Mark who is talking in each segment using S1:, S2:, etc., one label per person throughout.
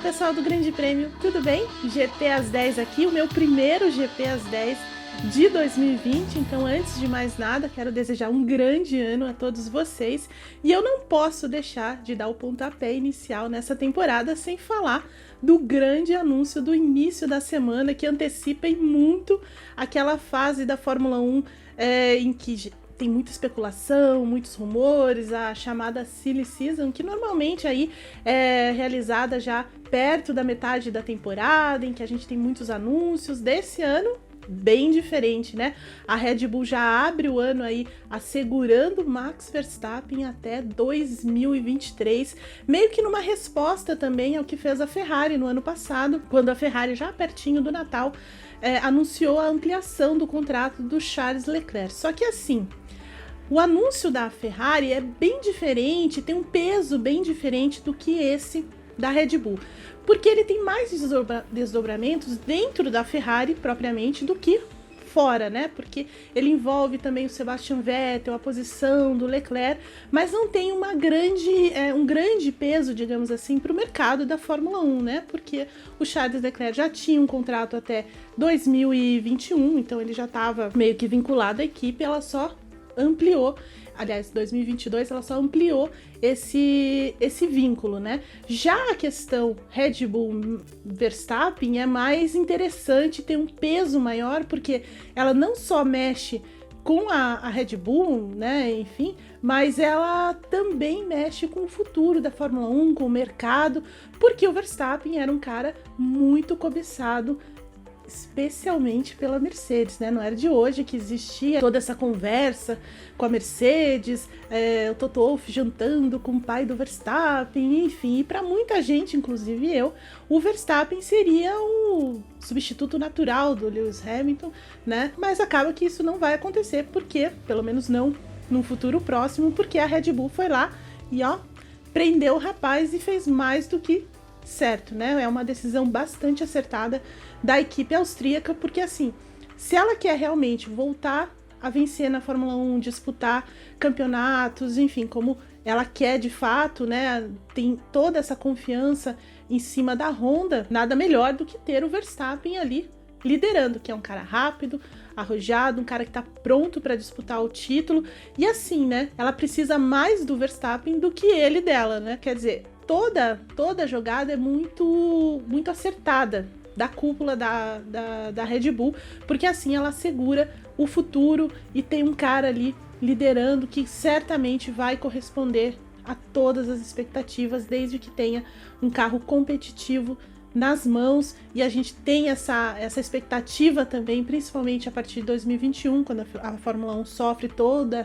S1: pessoal do Grande Prêmio, tudo bem? GP às 10 aqui, o meu primeiro GP às 10 de 2020, então antes de mais nada quero desejar um grande ano a todos vocês e eu não posso deixar de dar o pontapé inicial nessa temporada sem falar do grande anúncio do início da semana que antecipa e muito aquela fase da Fórmula 1 em que tem muita especulação, muitos rumores, a chamada Silly Season, que normalmente aí é realizada já perto da metade da temporada, em que a gente tem muitos anúncios. Desse ano, bem diferente, né? A Red Bull já abre o ano aí assegurando Max Verstappen até 2023, meio que numa resposta também ao que fez a Ferrari no ano passado, quando a Ferrari, já pertinho do Natal, anunciou a ampliação do contrato do Charles Leclerc. Só que assim, o anúncio da Ferrari é bem diferente, tem um peso bem diferente do que esse da Red Bull, porque ele tem mais desdobramentos dentro da Ferrari propriamente do que fora, né? Porque ele envolve também o Sebastian Vettel, a posição do Leclerc, mas não tem um grande peso, digamos assim, para o mercado da Fórmula 1, né? Porque o Charles Leclerc já tinha um contrato até 2021, então ele já estava meio que vinculado à equipe, ela só ampliou, aliás, 2022 ela só ampliou esse vínculo, né? Já a questão Red Bull Verstappen é mais interessante, tem um peso maior, porque ela não só mexe com a Red Bull, né, enfim, mas ela também mexe com o futuro da Fórmula 1, com o mercado, porque o Verstappen era um cara muito cobiçado, especialmente pela Mercedes, né? Não era de hoje que existia toda essa conversa com a Mercedes, o Toto Wolff jantando com o pai do Verstappen, enfim, e para muita gente, inclusive eu, o Verstappen seria o substituto natural do Lewis Hamilton, né? Mas acaba que isso não vai acontecer, porque, pelo menos não num futuro próximo, porque a Red Bull foi lá e prendeu o rapaz e fez mais do que certo, né? É uma decisão bastante acertada da equipe austríaca, porque assim, se ela quer realmente voltar a vencer na Fórmula 1, disputar campeonatos, enfim, como ela quer de fato, né? Tem toda essa confiança em cima da Honda, nada melhor do que ter o Verstappen ali liderando, que é um cara rápido, arrojado, um cara que tá pronto para disputar o título, e assim, né? Ela precisa mais do Verstappen do que ele dela, né? Quer dizer, toda a jogada é muito acertada da cúpula da Red Bull, porque assim ela assegura o futuro e tem um cara ali liderando que certamente vai corresponder a todas as expectativas, desde que tenha um carro competitivo nas mãos, e a gente tem essa expectativa também, principalmente a partir de 2021, quando a Fórmula 1 sofre toda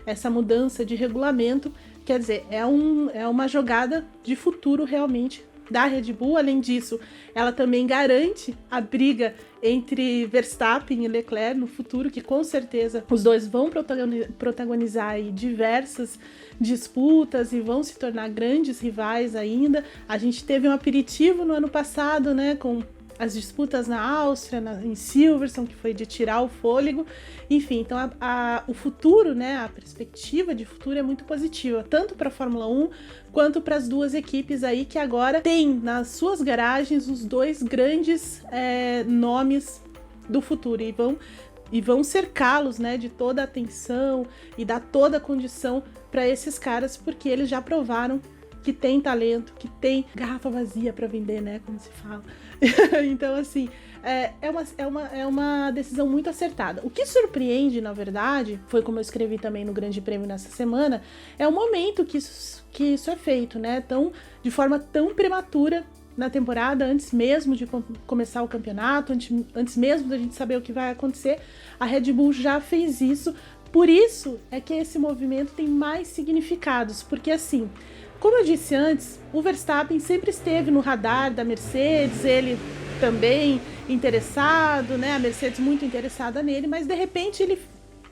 S1: essa mudança de regulamento. Quer dizer, é uma jogada de futuro realmente da Red Bull. Além disso, ela também garante a briga entre Verstappen e Leclerc no futuro, que com certeza os dois vão protagonizar aí diversas disputas e vão se tornar grandes rivais ainda. A gente teve um aperitivo no ano passado, né, com as disputas na Áustria, em Silverstone, que foi de tirar o fôlego. Enfim, então o futuro, né, a perspectiva de futuro é muito positiva, tanto para a Fórmula 1 quanto para as duas equipes aí que agora têm nas suas garagens os dois grandes nomes do futuro e vão cercá-los, né, de toda a atenção e dar toda a condição para esses caras, porque eles já provaram que tem talento, que tem garrafa vazia para vender, né, como se fala. Então, assim, é uma decisão muito acertada. O que surpreende, na verdade, foi como eu escrevi também no Grande Prêmio nessa semana, é o momento que isso é feito, né, de forma tão prematura na temporada, antes mesmo de começar o campeonato, antes mesmo da gente saber o que vai acontecer. A Red Bull já fez isso, por isso é que esse movimento tem mais significados, porque assim, como eu disse antes, o Verstappen sempre esteve no radar da Mercedes, ele também interessado, né? A Mercedes muito interessada nele, mas de repente ele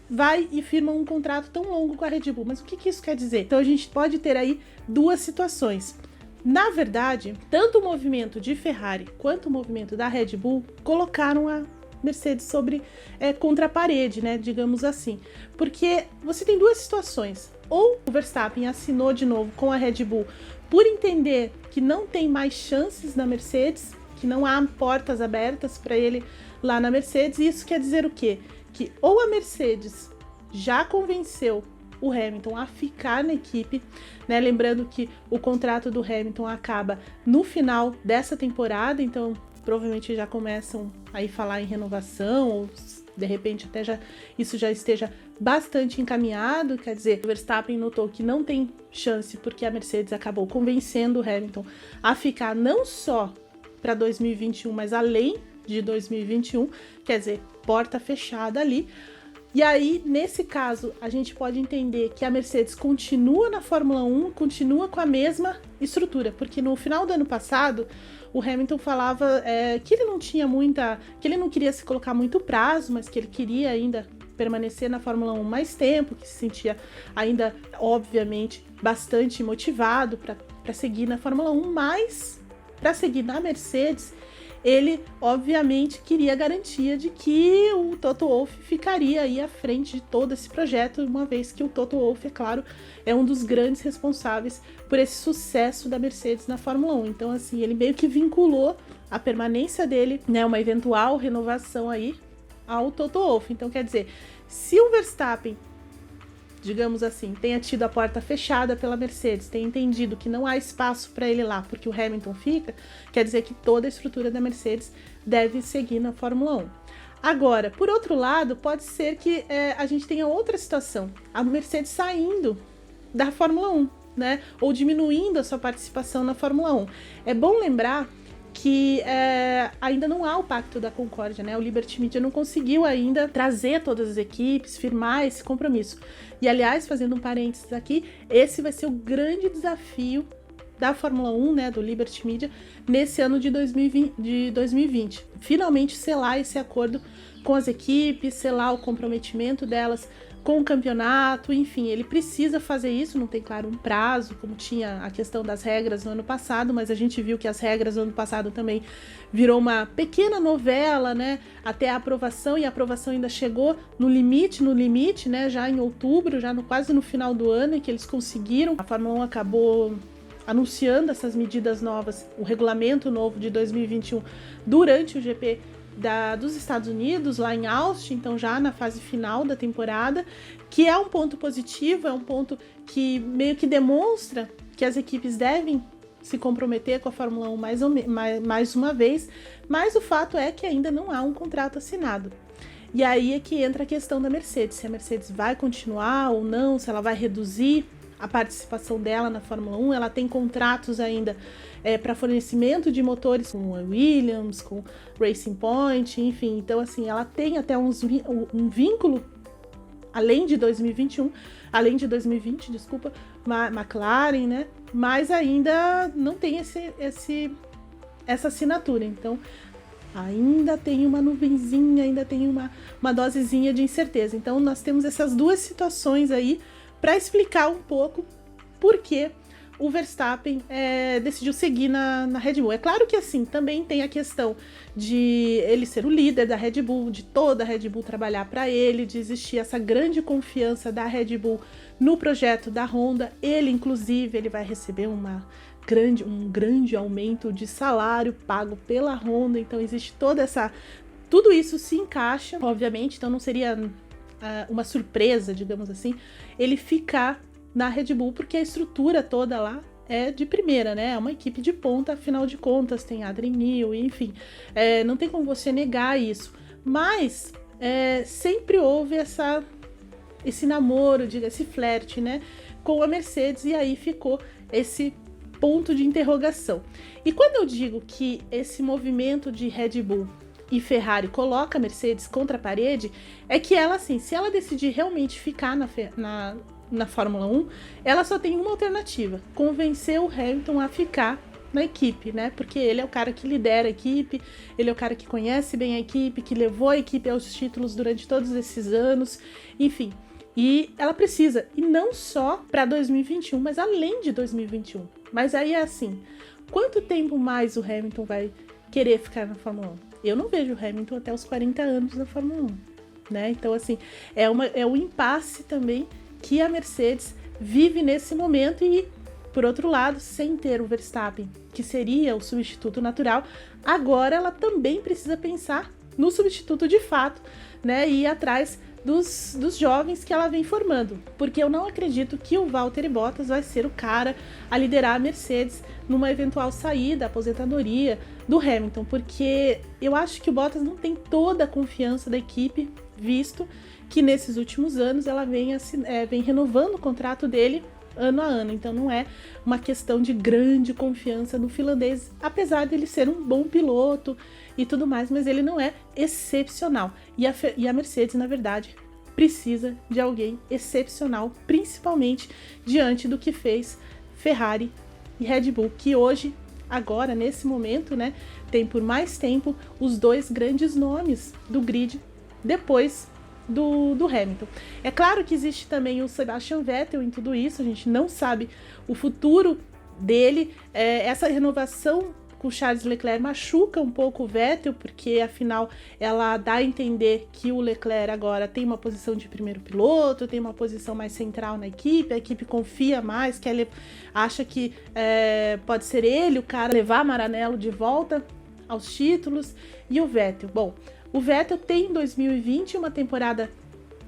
S1: vai e firma um contrato tão longo com a Red Bull. Mas o que isso quer dizer? Então a gente pode ter aí duas situações. Na verdade, tanto o movimento de Ferrari quanto o movimento da Red Bull colocaram a Mercedes contra a parede, né, digamos assim, porque você tem duas situações: ou o Verstappen assinou de novo com a Red Bull por entender que não tem mais chances na Mercedes, que não há portas abertas para ele lá na Mercedes. E isso quer dizer o quê? Que ou a Mercedes já convenceu o Hamilton a ficar na equipe, né? Lembrando que o contrato do Hamilton acaba no final dessa temporada, então provavelmente já começam a falar em renovação, ou de repente até isso já esteja bastante encaminhado. Quer dizer, o Verstappen notou que não tem chance porque a Mercedes acabou convencendo o Hamilton a ficar não só para 2021, mas além de 2021, quer dizer, porta fechada ali. E aí, nesse caso, a gente pode entender que a Mercedes continua na Fórmula 1, continua com a mesma estrutura, porque no final do ano passado, o Hamilton falava que ele não tinha que ele não queria se colocar muito prazo, mas que ele queria ainda permanecer na Fórmula 1 mais tempo, que se sentia ainda, obviamente, bastante motivado para seguir na Fórmula 1, mas para seguir na Mercedes, ele, obviamente, queria a garantia de que o Toto Wolff ficaria aí à frente de todo esse projeto, uma vez que o Toto Wolff, é claro, é um dos grandes responsáveis por esse sucesso da Mercedes na Fórmula 1. Então, assim, ele meio que vinculou a permanência dele, né, uma eventual renovação aí, ao Toto Wolff. Então, quer dizer, se o Verstappen, digamos assim, tenha tido a porta fechada pela Mercedes, tenha entendido que não há espaço para ele lá porque o Hamilton fica, quer dizer que toda a estrutura da Mercedes deve seguir na Fórmula 1. Agora, por outro lado, pode ser que a gente tenha outra situação, a Mercedes saindo da Fórmula 1, né? Ou diminuindo a sua participação na Fórmula 1. É bom lembrar que ainda não há o Pacto da Concórdia, né? O Liberty Media não conseguiu ainda trazer todas as equipes, firmar esse compromisso. E, aliás, fazendo um parênteses aqui, esse vai ser o grande desafio da Fórmula 1, né, do Liberty Media, nesse ano de 2020. Finalmente selar esse acordo com as equipes, selar o comprometimento delas com o campeonato, enfim, ele precisa fazer isso, não tem, claro, um prazo, como tinha a questão das regras no ano passado, mas a gente viu que as regras no ano passado também virou uma pequena novela, né, até a aprovação, e a aprovação ainda chegou no limite, né, já em outubro, quase no final do ano, em que eles conseguiram. A Fórmula 1 acabou anunciando essas medidas novas, o regulamento novo de 2021, durante o GP dos Estados Unidos, lá em Austin, então já na fase final da temporada, que é um ponto positivo, é um ponto que meio que demonstra que as equipes devem se comprometer com a Fórmula 1 mais uma vez, mas o fato é que ainda não há um contrato assinado. E aí é que entra a questão da Mercedes, se a Mercedes vai continuar ou não, se ela vai reduzir a participação dela na Fórmula 1, ela tem contratos ainda para fornecimento de motores com a Williams, com Racing Point, enfim, então assim, ela tem até um vínculo além de 2021, além de 2020, desculpa, McLaren, né, mas ainda não tem essa assinatura, então ainda tem uma nuvenzinha, ainda tem uma dosezinha de incerteza. Então nós temos essas duas situações aí para explicar um pouco por que o Verstappen decidiu seguir na Red Bull. É claro que assim, também tem a questão de ele ser o líder da Red Bull, de toda a Red Bull trabalhar para ele, de existir essa grande confiança da Red Bull no projeto da Honda. Ele, inclusive, ele vai receber um grande aumento de salário pago pela Honda, então existe tudo isso se encaixa, obviamente, então não seria uma surpresa, digamos assim, ele ficar na Red Bull, porque a estrutura toda lá é de primeira, né? É uma equipe de ponta, afinal de contas, tem Adrian Newey, enfim, não tem como você negar isso. Mas sempre houve esse namoro, esse flerte, né, com a Mercedes, e aí ficou esse ponto de interrogação. E quando eu digo que esse movimento de Red Bull e Ferrari coloca a Mercedes contra a parede, é que ela, assim, se ela decidir realmente ficar na Fórmula 1, ela só tem uma alternativa: convencer o Hamilton a ficar na equipe, né? Porque ele é o cara que lidera a equipe, ele é o cara que conhece bem a equipe, que levou a equipe aos títulos durante todos esses anos, enfim. E ela precisa, e não só para 2021, mas além de 2021. Mas aí é assim, quanto tempo mais o Hamilton vai querer ficar na Fórmula 1? Eu não vejo o Hamilton até os 40 anos na Fórmula 1, né? Então, assim, é um impasse também que a Mercedes vive nesse momento, e Por outro lado, sem ter o Verstappen, que seria o substituto natural, agora ela também precisa pensar no substituto de fato, né? E ir atrás dos jovens que ela vem formando. Porque eu não acredito que o Valtteri Bottas vai ser o cara a liderar a Mercedes numa eventual saída, aposentadoria do Hamilton. Porque eu acho que o Bottas não tem toda a confiança da equipe, visto que nesses últimos anos ela vem renovando o contrato dele ano a ano, então não é uma questão de grande confiança no finlandês, apesar dele ser um bom piloto e tudo mais, mas ele não é excepcional, e a Mercedes, na verdade, precisa de alguém excepcional, principalmente diante do que fez Ferrari e Red Bull, que hoje, agora, nesse momento, né, tem por mais tempo os dois grandes nomes do grid depois do Hamilton. É claro que existe também o Sebastian Vettel em tudo isso, a gente não sabe o futuro dele, essa renovação com o Charles Leclerc machuca um pouco o Vettel, porque afinal ela dá a entender que o Leclerc agora tem uma posição de primeiro piloto, tem uma posição mais central na equipe, a equipe confia mais, que ele acha que pode ser ele o cara levar Maranello de volta aos títulos, e o Vettel, bom, o Vettel tem em 2020 uma temporada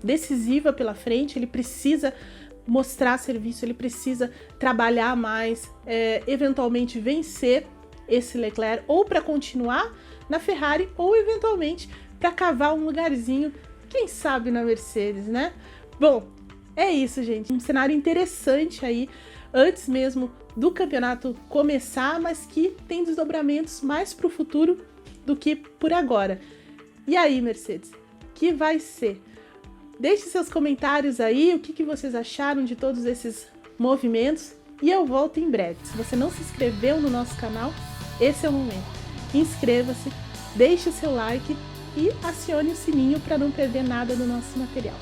S1: decisiva pela frente, ele precisa mostrar serviço, ele precisa trabalhar mais, eventualmente vencer esse Leclerc, ou para continuar na Ferrari, ou eventualmente para cavar um lugarzinho, quem sabe na Mercedes, né? Bom, é isso, gente. Um cenário interessante aí, antes mesmo do campeonato começar, mas que tem desdobramentos mais para o futuro do que por agora. E aí, Mercedes, que vai ser? Deixe seus comentários aí, o que vocês acharam de todos esses movimentos, e eu volto em breve. Se você não se inscreveu no nosso canal, esse é o momento. Inscreva-se, deixe seu like e acione o sininho para não perder nada do nosso material.